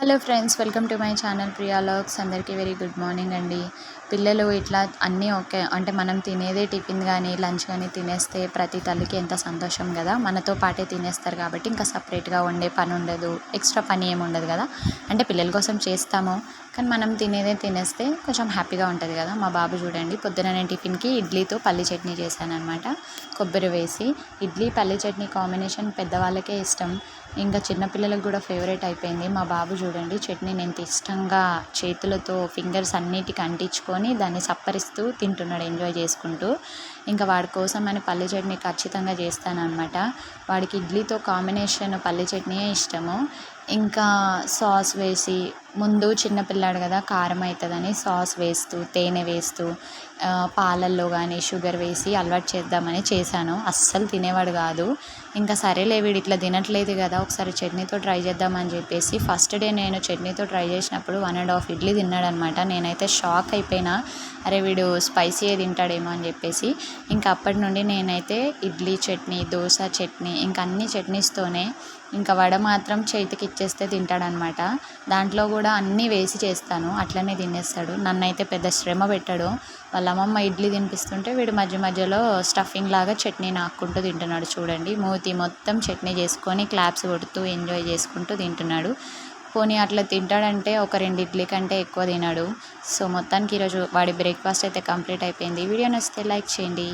Hello friends, welcome to my channel Priya vlogs. అందరికీ very good morning అండి. పిల్లలు ఇట్లా అన్నీ ఓకే అంటే మనం తినేదే టిఫిన్ కానీ లంచ్ కానీ తినేస్తే ప్రతి తల్లికి ఎంత సంతోషం కదా. మనతో పాటే తినేస్తారు కాబట్టి ఇంకా సపరేట్గా వండే పని ఉండదు, ఎక్స్ట్రా పని ఏమి ఉండదు కదా. అంటే పిల్లల కోసం చేస్తాము కానీ మనం తినేదే తినేస్తే కొంచెం హ్యాపీగా ఉంటుంది కదా. మా బాబు చూడండి, పొద్దున నేను టిఫిన్కి ఇడ్లీతో పల్లి చట్నీ చేశాను అనమాట. కొబ్బరి వేసి ఇడ్లీ పల్లి చట్నీ కాంబినేషన్ పెద్దవాళ్ళకే ఇష్టం, ఇంకా చిన్నపిల్లలకు కూడా ఫేవరెట్ అయిపోయింది. మా బాబు చూడండి, చట్నీని ఎంత ఇష్టంగా చేతులతో ఫింగర్స్ అన్నిటికి అంటించుకొని దాన్ని సప్పరిస్తూ తింటున్నాడు, ఎంజాయ్ చేసుకుంటూ. ఇంకా వాడి కోసం అని పల్లి చట్నీ ఖచ్చితంగా చేస్తాను అనమాట. వాడికి ఇడ్లీతో కాంబినేషన్ పల్లి చట్నీయే ఇష్టము. ఇంకా సాస్ వేసి, ముందు చిన్నపిల్లాడు కదా కారం అవుతుందని సాస్ వేస్తూ తేనె వేస్తూ పాలల్లో కానీ షుగర్ వేసి అలవాటు చేద్దామని చేశాను. అస్సలు తినేవాడు కాదు. ఇంకా సరేలే వీడు ఇట్లా తినట్లేదు కదా, ఒకసారి చట్నీతో ట్రై చేద్దామని చెప్పేసి ఫస్ట్ డే నేను చట్నీతో ట్రై చేసినప్పుడు 1.5 ఇడ్లీ తిన్నాడనమాట. నేనైతే షాక్ అయిపోయినా, అరే వీడు స్పైసీయే తింటాడేమో అని చెప్పేసి. ఇంకా అప్పటి నుండి నేనైతే ఇడ్లీ చట్నీ, దోశ చట్నీ, ఇంకా అన్ని చట్నీస్తోనే. ఇంకా వడ మాత్రం చేతికి ఇచ్చేస్తే తింటాడనమాట. దాంట్లో కూడా అన్నీ వేసి చేస్తాను, అట్లనే తినేస్తాడు. నన్నైతే పెద్ద శ్రమ పెట్టాడు. వాళ్ళ అమ్మమ్మ ఇడ్లీ తినిపిస్తుంటే వీడు మధ్య మధ్యలో స్టఫింగ్ లాగా చట్నీ నాక్కుంటూ తింటున్నాడు. చూడండి, మూతి మొత్తం చట్నీ చేసుకొని క్లాప్స్ కొడుతూ ఎంజాయ్ చేసుకుంటూ తింటున్నాడు. పోనీ అట్లా తింటాడంటే ఒక 2 ఇడ్లీ కంటే ఎక్కువ తినడు. సో మొత్తానికి ఈరోజు వాడి బ్రేక్ఫాస్ట్ అయితే కంప్లీట్ అయిపోయింది. వీడియో నచ్చితే లైక్ చేయండి.